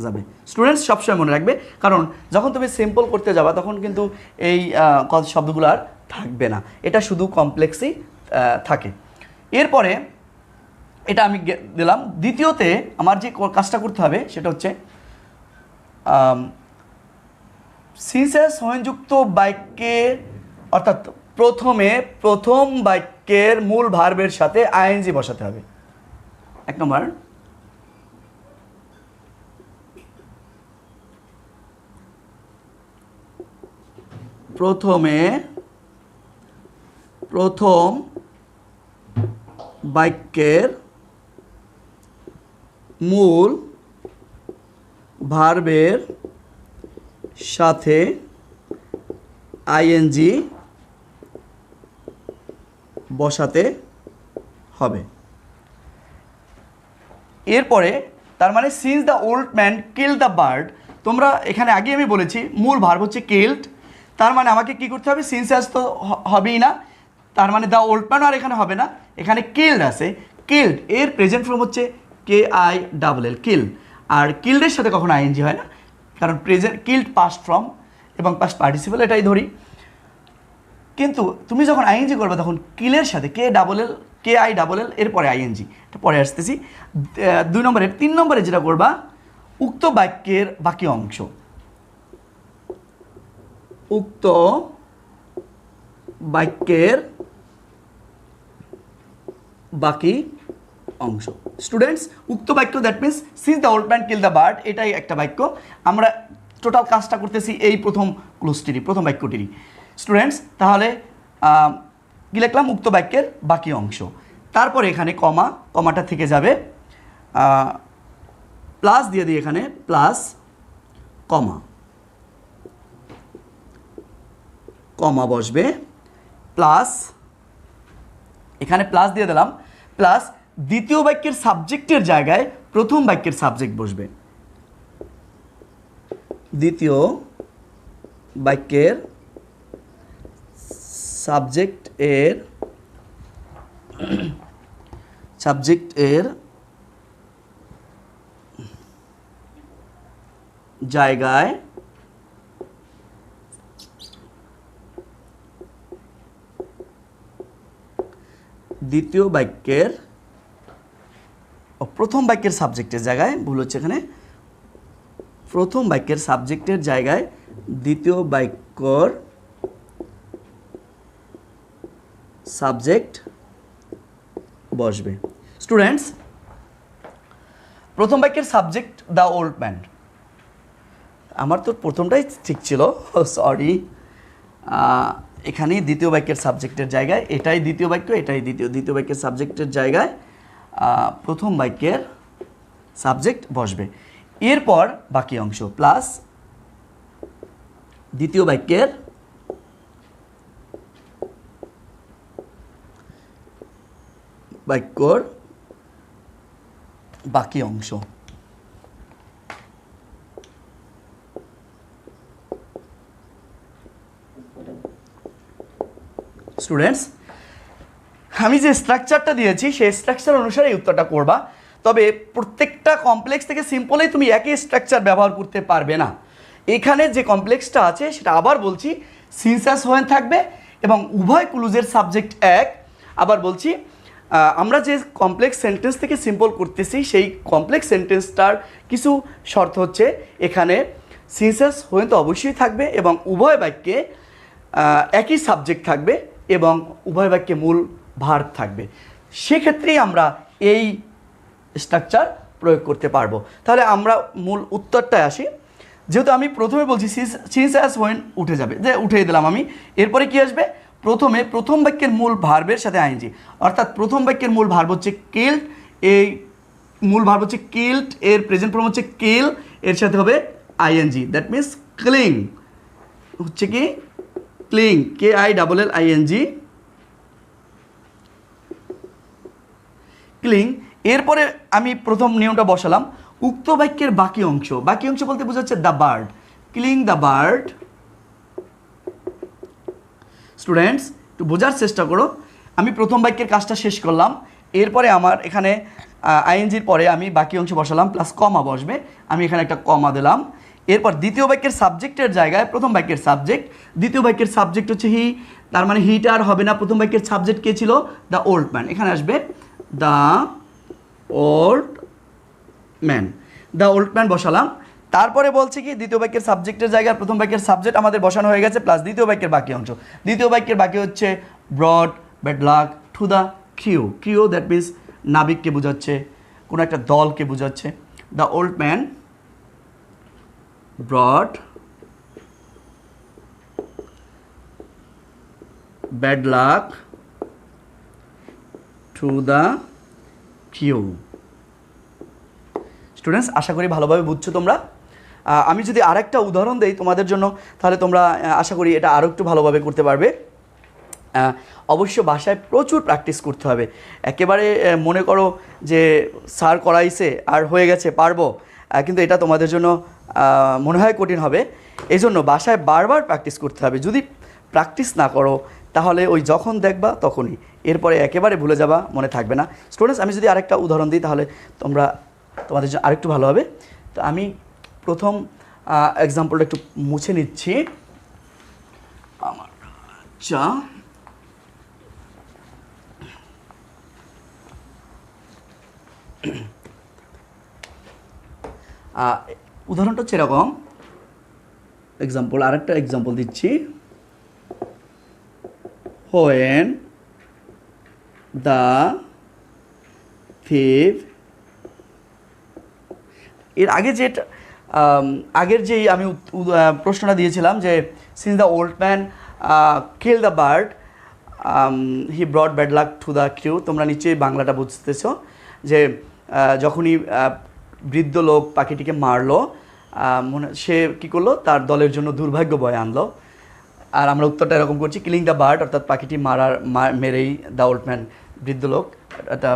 যাবে স্টুডেন্টস, সবসময় মনে রাখবে, কারণ যখন তুমি সিম্পল করতে যাবা তখন কিন্তু এই শব্দগুলো আর থাকবে না, এটা শুধু কমপ্লেক্সই থাকে। এরপরে এটা আমি দিলাম। দ্বিতীয়তে আমার যে কাজটা করতে হবে সেটা হচ্ছে সিন্স অ্যাজ হোয়েন যুক্ত বাক্যে অর্থাৎ প্রথম বাক্যের মূল ভার্বের সাথে আইএনজি বসাতে হবে। এক নম্বর, প্রথম বাক্যের মূল ভার্বের সাথে আইএনজি বসাতে হবে। এরপরে তার মানে since the old man kill the bird, তোমরা এখানে আগে আমি বলেছি মূল ভার্ব হচ্ছে কিল্ড, তার মানে আমাকে কি করতে হবে, সিন্স অ্যাজ তো হবেই না, তার মানে দ্য ওল্ড ম্যান আর এখানে হবে না, এখানে কিল্ড আছে। কিল্ড এর প্রেজেন্ট ফর্ম হচ্ছে KILL কিল, আর কিল্ডের সাথে কখনো আইএনজি হয় না, কারণ প্রেজেন্ট কিল্ড পাস্ট ফর্ম এবং পাস্ট পার্টিসিপল এটাই ধরি। কিন্তু তুমি যখন আইএনজি করবে তখন কিলের সাথে KILL এরপরে আইএনজি, এটা পরে আসতেছি। 2 নম্বরে 3 নম্বরে যেটা করবা, উক্ত বাক্যের বাকি অংশ, উক্ত বাক্যের বাকি অংশ। স্টুডেন্টস, উক্ত বাক্য that means since the old man kill the bird, এটাই একটা বাক্য। আমরা টোটাল কাজটা করতেছি এই প্রথম ক্লোজটিরই, প্রথম বাক্যটিরই। স্টুডেন্টস, তাহলে কী লিখলাম, উক্ত বাক্যের বাকি অংশ। তারপরে এখানে কমাটা থেকে যাবে, প্লাস দিয়ে দিই এখানে, প্লাস কমা বসবে, প্লাস এখানে প্লাস দিয়ে দিলাম, প্লাস দ্বিতীয় বাক্যের সাবজেক্টের জায়গায় প্রথম বাক্যের সাবজেক্ট বসবে। দ্বিতীয় বাক্যের সাবজেক্টের জায়গায় দ্বিতীয় বাক্যের প্রথম বাক্যের সাবজেক্টের জায়গায়, ভুল হচ্ছে এখানে, প্রথম বাক্যের সাবজেক্টের জায়গায় দ্বিতীয় বাক্যর সাবজেক্ট বসবে। স্টুডেন্টস, প্রথম বাক্যের সাবজেক্ট দ্য ওল্ড ম্যান, আমার তো প্রথমটাই ঠিক ছিল, সরি। এখানেই দ্বিতীয় বাক্যের সাবজেক্টের জায়গায় এটাই দ্বিতীয় বাক্য, এটাই দ্বিতীয় বাক্যের সাবজেক্টের জায়গায় প্রথম বাক্যের সাবজেক্ট বসবে। এরপর বাকি অংশ প্লাস দ্বিতীয় বাক্যের বাক্যর বাকি অংশ। স্টুডেন্টস, আমি যে স্ট্রাকচারটা দিয়েছি সেই স্ট্রাকচার অনুসারে এই উত্তরটা করবা, তবে প্রত্যেকটা কমপ্লেক্স থেকে সিম্পলেই তুমি একই স্ট্রাকচার ব্যবহার করতে পারবে না। এখানে যে কমপ্লেক্সটা আছে সেটা আবার বলছি সিন্স অ্যাজ হোয়েন থাকবে এবং উভয় ক্লুজের সাবজেক্ট এক। আবার বলছি আমরা যে কমপ্লেক্স সেন্টেন্স থেকে সিম্পল করতেছি সেই কমপ্লেক্স সেন্টেন্সটার কিছু শর্ত হচ্ছে এখানে সিন্স অ্যাজ হোয়েন তো অবশ্যই থাকবে এবং উভয় বাক্যে একই সাবজেক্ট থাকবে এবং উভয় বাক্যে মূল ভার্ব থাকবে। সেক্ষেত্রেই আমরা এই স্ট্রাকচার প্রয়োগ করতে পারবো। তাহলে আমরা মূল উত্তরটায় আসি। যেহেতু আমি প্রথমে বলছি সিন্স অ্যাজ হোয়েন উঠে যাবে, যে উঠিয়ে দিলাম আমি। এরপরে কি আসবে? প্রথম বাক্যের মূল ভার্বের সাথে আইএনজি, অর্থাৎ প্রথম বাক্যের মূল ভার্ব হচ্ছে কিল্ড, এই মূল ভার্ব হচ্ছে কিল্ড, এর প্রেজেন্ট ফর্ম হচ্ছে কিল, এর সাথে হবে আইএনজি, দ্যাট মিনস ক্লিং, হচ্ছে কি ক্লিং, KILLING, ক্লিং। এরপরে আমি প্রথম নিয়মটা বসালাম, উক্ত বাক্যের বাকি অংশ বলতে বোঝাচ্ছে the bird, cling the bird. Students, একটু বোঝার চেষ্টা করো, আমি প্রথম বাক্যের কাজটা শেষ করলাম। এরপরে আমার এখানে আইএনজির পরে আমি বাকি অংশ বসালাম, প্লাস কমা বসবে, আমি এখানে একটা কমা দিলাম। এরপর দ্বিতীয় বাক্যের সাবজেক্টের জায়গায় প্রথম বাক্যের সাবজেক্ট, দ্বিতীয় বাক্যের সাবজেক্ট হচ্ছে হি, তার মানে হিটা আর হবে না, প্রথম বাক্যের সাবজেক্ট কে ছিল? দ্য ওল্ড ম্যান, এখানে আসবে the old man, the old man বসালাম। তারপরে বলছে কি দ্বিতীয় বাক্যের সাবজেক্টের জায়গায় প্রথম বাক্যের সাবজেক্ট আমাদের বসানো হয়ে গেছে, প্লাস দ্বিতীয় বাক্যের বাকি অংশ। দ্বিতীয় বাক্যের বাকি হচ্ছে brought bad luck to the crew, that means নাবিককে বোঝাচ্ছে, কোনো একটা দলকে বোঝাচ্ছে। The old man brought bad luck to the crew. Students, আশা করি ভালোভাবে বুঝছো তোমরা। আমি যদি আরেকটা উদাহরণ দেই তোমাদের জন্য, তাহলে তোমরা আশা করি এটা আরও একটু ভালোভাবে করতে পারবে। অবশ্য বাসায় প্রচুর প্র্যাকটিস করতে হবে। একেবারে মনে করো যে স্যার করাইছে আর হয়ে গেছে পারবো, কিন্তু এটা তোমাদের জন্য মনে হয় কঠিন হবে। এই জন্য বাসায় বারবার প্র্যাকটিস করতে হবে। যদি প্র্যাকটিস না করো তাহলে ওই যখন দেখবা তখনই, এরপরে একেবারে ভুলে যাবা, মনে থাকবে না। স্টুডেন্টস, আমি যদি আরেকটা উদাহরণ দিই তাহলে তোমাদের জন্য আরেকটু ভালো হবে। তো আমি প্রথম এক্সাম্পলটা একটু মুছে নিচ্ছি আমার। আচ্ছা, উদাহরণটা হচ্ছে এরকম। আরেকটা এক্সাম্পল দিচ্ছি। হোয়েন দ্য thief, এর আগে আগের যেই আমি প্রশ্নটা দিয়েছিলাম যে since the old man kill the bird he brought bad luck to the crew, তোমরা নিশ্চয়ই বাংলাটা বুঝতেছো যে যখনই বৃদ্ধ লোক পাখিটিকে মারলো, সে কী করলো? তার দলের জন্য দুর্ভাগ্য বয়ে আনলো। আর আমরা উত্তরটা এরকম করছি, কিলিং দ্য বার্ড, অর্থাৎ পাখিটি মেরেই দ্য ওল্ড ম্যান, বৃদ্ধ লোক একটা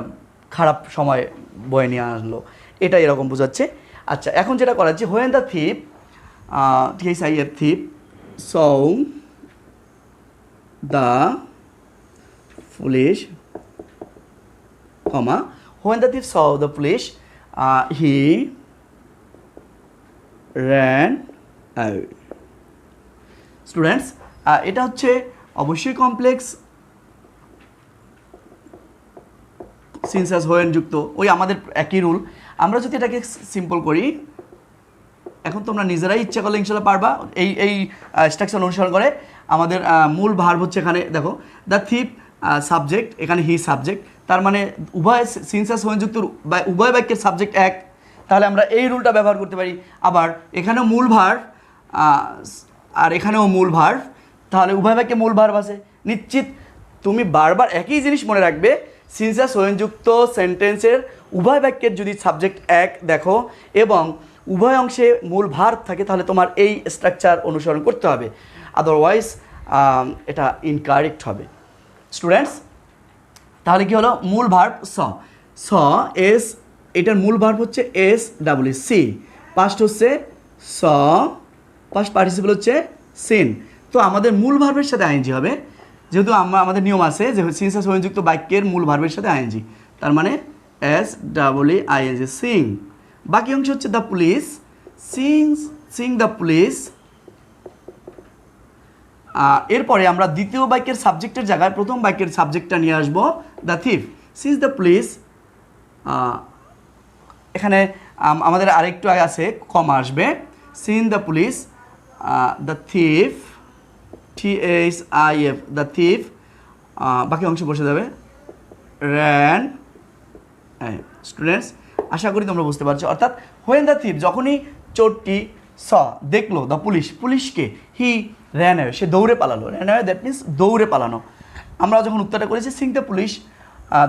খারাপ সময় বয়ে নিয়ে আনলো, এটা এরকম বোঝাচ্ছে। আচ্ছা, এখন যেটা করা হচ্ছে, when the thief, THIF থিপ, so the police, when the thief so the police he ran away. Students, এটা হচ্ছে অবশ্যই কমপ্লেক্স সিন্স অ্যাজ হোয়েন যুক্ত, ওই আমাদের একই রুল। আমরা যদি এটাকে সিম্পল করি, এখন তোমরা নিজেরাই ইচ্ছা করলে ইনশাল্লাহ পারবা এই স্ট্রাকচার অনুসরণ করে। আমাদের মূল ভার্ব হচ্ছে এখানে দেখো দ্য থিপ সাবজেক্ট, এখানে হি সাবজেক্ট, তার মানে উভয় সিনসিয়াস যুক্ত উভয় বাক্যের সাবজেক্ট এক, তাহলে আমরা এই রুলটা ব্যবহার করতে পারি। আবার এখানেও মূল ভার্ব আর এখানেও মূল ভার্ব, তাহলে উভয় বাক্যে মূল ভার্ব আছে। নিশ্চিত তুমি বারবার একই জিনিস মনে রাখবে, সিনসিয়াস যুক্ত সেন্টেন্সের উভয় বাক্যের যদি সাবজেক্ট এক দেখো এবং উভয় অংশে মূল ভার্ব থাকে, তাহলে তোমার এই স্ট্রাকচার অনুসরণ করতে হবে, আদারওয়াইজ এটা ইনকারেক্ট হবে। স্টুডেন্টস, তাহলে কি হলো? মূল ভার্ব স এস, এটার মূল ভার্ব হচ্ছে এস ডাব্লিউ সি, পাস্ট হচ্ছে স, পাস্ট পার্টিসিপল হচ্ছে সিন। তো আমাদের মূল ভার্বের সাথে আইএনজি হবে, যেহেতু আমাদের নিয়ম আছে যে সিনসিয়াস যুক্ত বাক্যের মূল ভার্বের সাথে আইএনজি, তার মানে এস ডাব্লিউ আইএনজি সিং। বাকি অংশ হচ্ছে the police, Singh the police. এরপরে আমরা দ্বিতীয় বাক্যের সাবজেক্টের জায়গায় প্রথম বাক্যের সাবজেক্টটা নিয়ে আসবো, the thief. Since the police, এখানে আমাদের আরেকটু আগে আছে কমা আসবে, seen the police the thief, THIF the thief, বাকি অংশ বসে যাবে র্যান। স্টুডেন্টস, আশা করি তোমরা বুঝতে পারছো। অর্থাৎ হোয়েন দ্য থিফ, যখনই চোরটি দেখলো দ্য পুলিশ, পুলিশকে, হি র্যান অ্যাওয়ে, সে দৌড়ে পালালো। র্যান অ্যাওয়ে দ্যাট মিনস দৌড়ে পালানো। আমরা যখন উত্তরটা করেছি Singh the police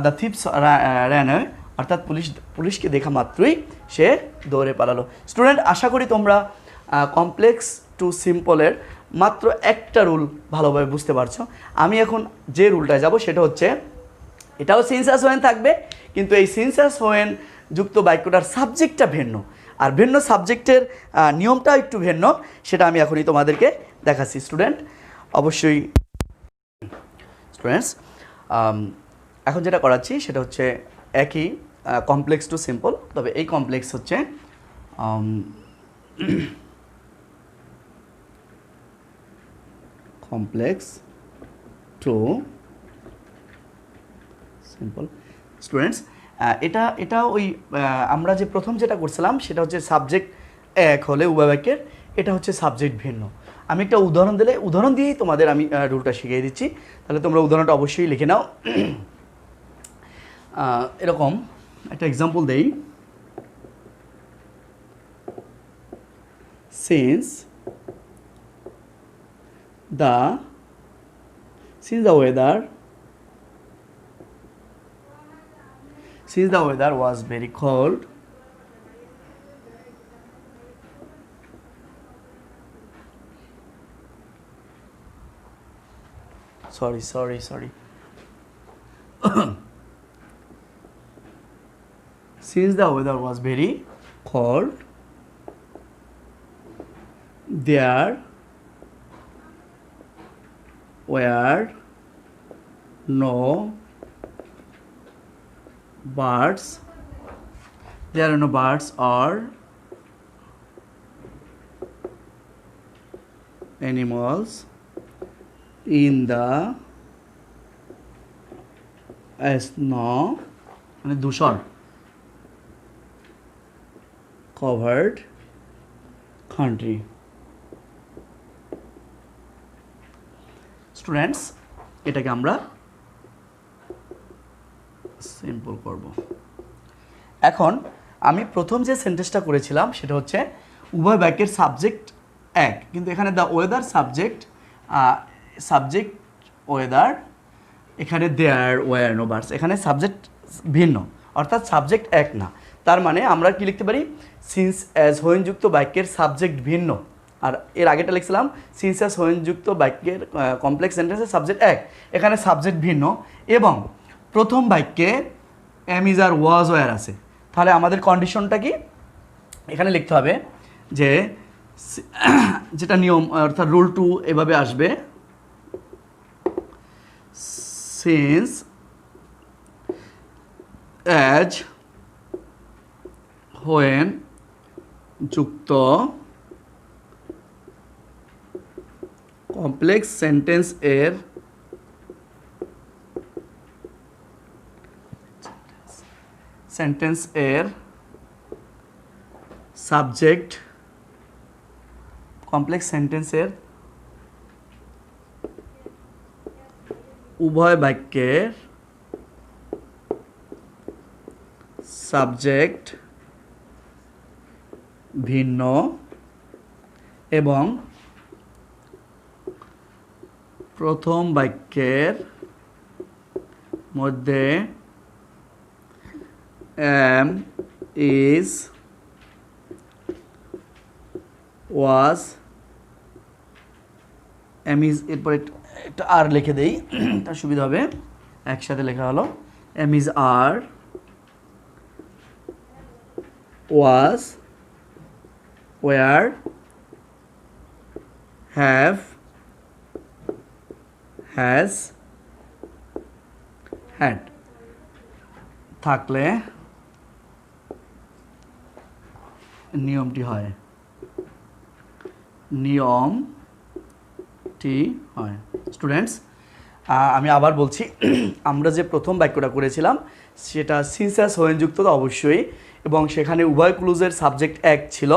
the thief ran away, অর্থাৎ পুলিশকে দেখা মাত্রই সে দৌড়ে পালালো। স্টুডেন্ট, আশা করি তোমরা কমপ্লেক্স টু সিম্পলের মাত্র একটা রুল ভালোভাবে বুঝতে পারছো। আমি এখন যে রুলটায় যাব সেটা হচ্ছে, এটাও সিনসিয়াস হোয়েন থাকবে, কিন্তু এই সিনসিয়াস হোয়েন যুক্ত বাক্যটার সাবজেক্টটা ভিন্ন, আর ভিন্ন সাবজেক্টের নিয়মটা একটু ভিন্ন, সেটা আমি এখনই তোমাদেরকে দেখাচ্ছি। স্টুডেন্ট, অবশ্যই স্টুডেন্টস, এখন যেটা করাচ্ছি সেটা হচ্ছে একই কমপ্লেক্স টু সিম্পল, তবে এই কমপ্লেক্স হচ্ছে কমপ্লেক্স টু সিম্পল। স্টুডেন্টস, এটা ওই আমরা যে প্রথম যেটা করছিলাম সেটা হচ্ছে সাবজেক্ট এক হলে উভয় বাক্যের, এটা হচ্ছে সাবজেক্ট ভিন্ন। আমি একটা উদাহরণ দিয়েই তোমাদের আমি রুলটা শিখিয়ে দিচ্ছি, তাহলে তোমরা উদাহরণটা অবশ্যই লিখে নাও। এরকম একটা এক্সাম্পল দেই, since the weather was very cold, sorry since the weather was very cold, there were no birds or animals in the snow, মানে ধূসর covered country. স্টুডেন্টস, এটাকে আমরা সিম্পল করব। এখন আমি প্রথম যে সেন্টেন্সটা করেছিলাম সেটা হচ্ছে উভয় বাক্যের সাবজেক্ট এক, কিন্তু এখানে দ্য ওয়েদার সাবজেক্ট ওয়েদার, এখানে দেয়ার ওয়ার নো বার্ডস, এখানে সাবজেক্ট ভিন্ন, অর্থাৎ সাবজেক্ট এক না। তার মানে আমরা কি লিখতে পারি? সিন্স অ্যাজ হোয়েনযুক্ত বাক্যের সাবজেক্ট ভিন্ন, আর এর আগেটা লিখছিলাম সিন্স অ্যাজ হোয়েনযুক্ত বাক্যের কমপ্লেক্স সেন্টেন্সের সাবজেক্ট এক, এখানে সাবজেক্ট ভিন্ন, এবং প্রথম বাক্যে am is are was were আছে। তাহলে আমাদের কন্ডিশনটা কি? এখানে লিখতে হবে যে যেটা নিয়ম, অর্থাৎ রুল 2 এভাবে আসবে, সিন্স অ্যাজ হোয়েন যুক্ত কমপ্লেক্স সেন্টেন্স এর সাবজেক্ট কমপ্লেক্স সেন্টেন্সের উভয় বাক্যের সাবজেক্ট ভিন্ন এবং প্রথম বাক্যের মধ্যে am, is, was, am is এরপর একটা আর লিখে দেই, তার সুবিধা হবে, একসাথে লেখা হলো am is are, was, were, have, has, had থাকলে নিয়মটি হয়, স্টুডেন্টস আমি আবার বলছি, আমরা যে প্রথম বাক্যটা করেছিলাম সেটা সিনসিয়াস হোয়েনযুক্ত তো অবশ্যই, এবং সেখানে উভয় ক্লুজের সাবজেক্ট এক ছিল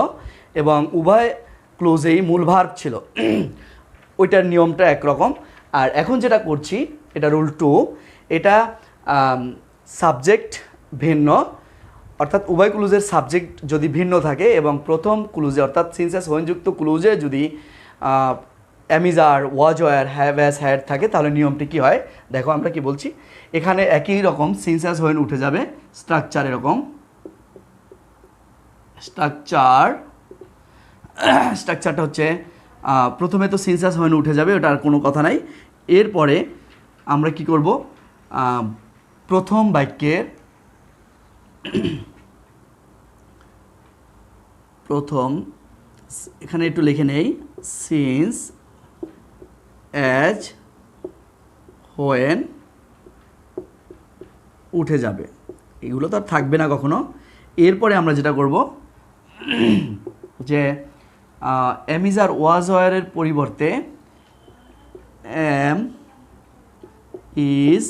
এবং উভয় ক্লুজেই মূল ভার্ব ছিল, ওইটার নিয়মটা একরকম। আর এখন যেটা করছি এটা রুল 2, এটা সাবজেক্ট ভিন্ন, অর্থাৎ উভয় ক্লুজের সাবজেক্ট যদি ভিন্ন থাকে এবং প্রথম ক্লুজে অর্থাৎ সিনসিয়াস হোয়েনযুক্ত ক্লুজে যদি am is are, was were, have has had থাকে, তাহলে নিয়মটি কি হয় দেখো, আমরা কি বলছি, এখানে একই রকম সিনসিয়াস হোয়েন উঠে যাবে, স্ট্রাকচার এরকম, স্ট্রাকচারটা হচ্ছে প্রথমে তো সিনসিয়াস হোয়েন উঠে যাবে, ওটার কোনো কথা নাই। এরপরে আমরা কি করব, প্রথম বাক্যের প্রথম, এখানে একটু লিখে নেই, সিন্স, অ্যাজ, হোয়েন উঠে যাবে, এগুলো তো আর থাকবে না কখনো। এরপরে আমরা যেটা করব যে am is are, was were এর পরিবর্তে am, is,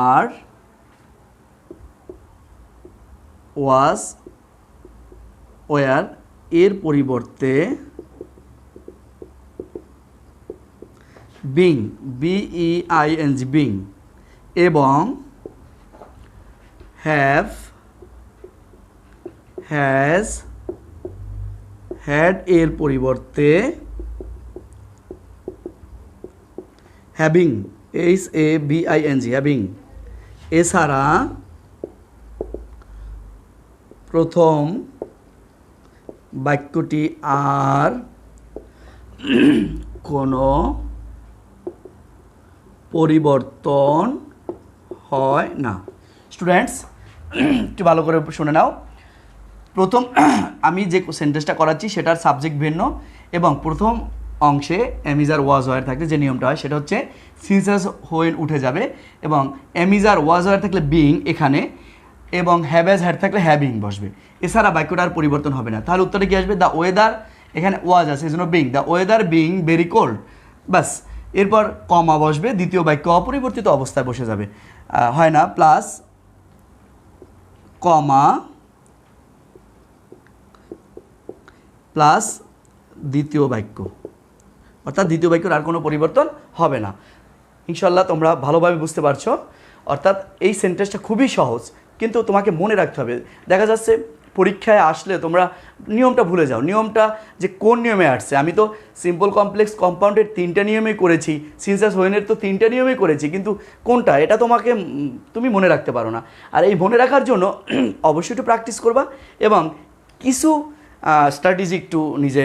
are, was, were এর পরিবর্তে being, being, being এবং have, has, had এর পরিবর্তে having, having, having। এছাড়া প্রথম বাক্যটি আর কোনো পরিবর্তন হয় না। স্টুডেন্টস একটু ভালো করে শুনে নাও, প্রথম আমি যে সেন্টেন্সটা করাচ্ছি সেটার সাবজেক্ট ভিন্ন এবং প্রথম অংশে am is are, was were থাকলে যে নিয়মটা হয় সেটা হচ্ছে সিনসিয়াস হোয়েন উঠে যাবে এবং am is are, was were থাকলে বিং এখানে এবং have has had থাকলে হ্যাভিং বসবে, এছাড়া বাক্যটার পরিবর্তন হবে না। তাহলে উত্তরে কী আসবে, দ্য ওয়েদার, এখানে ওয়াজ আছে এই জন্য being, the weather being very cold, বাস। এরপর কমা বসবে, দ্বিতীয় বাক্য অপরিবর্তিত অবস্থায় বসে যাবে, হয় না, প্লাস কমা প্লাস দ্বিতীয় বাক্য, অর্থাৎ দ্বিতীয় বাক্যের আর কোনো পরিবর্তন হবে না। ইনশাল্লাহ তোমরা ভালোভাবে বুঝতে পারছো, অর্থাৎ এই সেন্টেন্সটা খুবই সহজ, কিন্তু তোমাকে মনে রাখতে হবে। দেখা যাচ্ছে পরীক্ষায় আসলে তোমরা নিয়মটা ভুলে যাও, নিয়মটা যে কোন নিয়মে আসছে। আমি তো সিম্পল কমপ্লেক্স কম্পাউন্ডের 3টা নিয়মেই করেছি, সিনসিয়াস হোয়েনের তো 3টা নিয়মেই করেছি, কিন্তু কোনটা এটা তুমি মনে রাখতে পারো না। আর এই মনে রাখার জন্য অবশ্যই একটু প্র্যাকটিস করবা এবং কিছু স্ট্র্যাটেজি একটু নিজে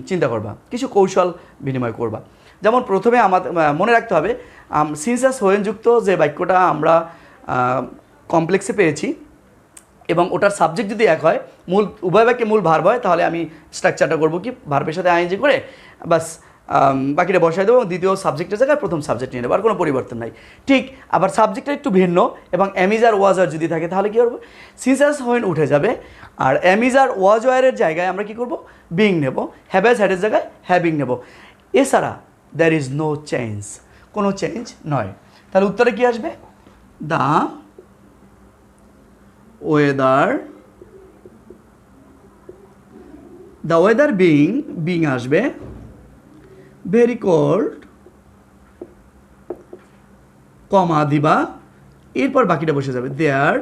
চিন্তা করবা, কিছু কৌশল বিনিময় করবা। যেমন প্রথমে আমাদের মনে রাখতে হবে সিনসিয়াস হোয়েনযুক্ত যে বাক্যটা আমরা কমপ্লেক্সে পেয়েছি এবং ওটার সাবজেক্ট যদি এক হয়, মূল উভয় বাক্যে মূল ভার্ব হয়, তাহলে আমি স্ট্রাকচারটা করবো কি, ভার্বের সাথে আইএনজি করে বাস বাকিটা বসাই দেবো, দ্বিতীয় সাবজেক্টের জায়গায় প্রথম সাবজেক্ট নিয়ে নেবো, আর কোনো পরিবর্তন নাই। ঠিক আবার সাবজেক্টটা একটু ভিন্ন এবং am is are, was are যদি থাকে তাহলে কী করবো, সিনসিয়াস হোয়েন উঠে যাবে আর am is are, was were এর জায়গায় আমরা কী করবো, বিং নেব, have has had এর জায়গায় হ্যাভিং নেব। এছাড়া দ্যার ইজ নো চেঞ্জ, কোনো চেঞ্জ নয়। তাহলে উত্তরে কী আসবে, the weather the weather being আসবে ভেরি কোল্ড, কমা দিবা, এরপর বাকিটা বসে যাবে। There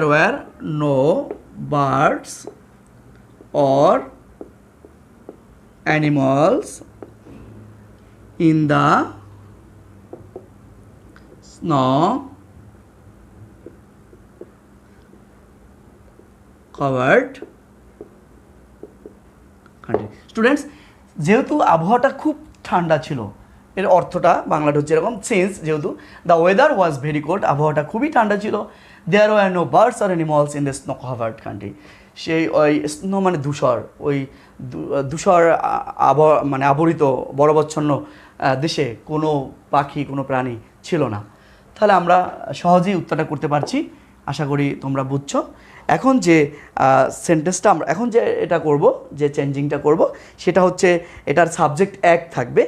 were no birds or animals in the snow covered country. Students, যেহেতু আবহাওয়াটা খুব ঠান্ডা ছিল, এর অর্থটা বাংলাটা হচ্ছে এরকম, সেন্স যেহেতু the weather was very cold, আবহাওয়াটা খুবই ঠান্ডা ছিল, দেয়ার ওয়ার নো বার্ডস আর animals in the snow covered country, সেই ওই স্নো মানে ধূসর, ওই ধূসর আবহাওয়া মানে আবরিত বরফাচ্ছন্ন দেশে কোনো পাখি কোনো প্রাণী ছিল না। তাহলে আমরা সহজেই উত্তরটা করতে পারছি, আশা করি তোমরা বুঝছো। এখন যে সেন্টেন্সটা আমরা এখন যে এটা করব, যে চেঞ্জিংটা করব, সেটা হচ্ছে এটার সাবজেক্ট এক থাকবে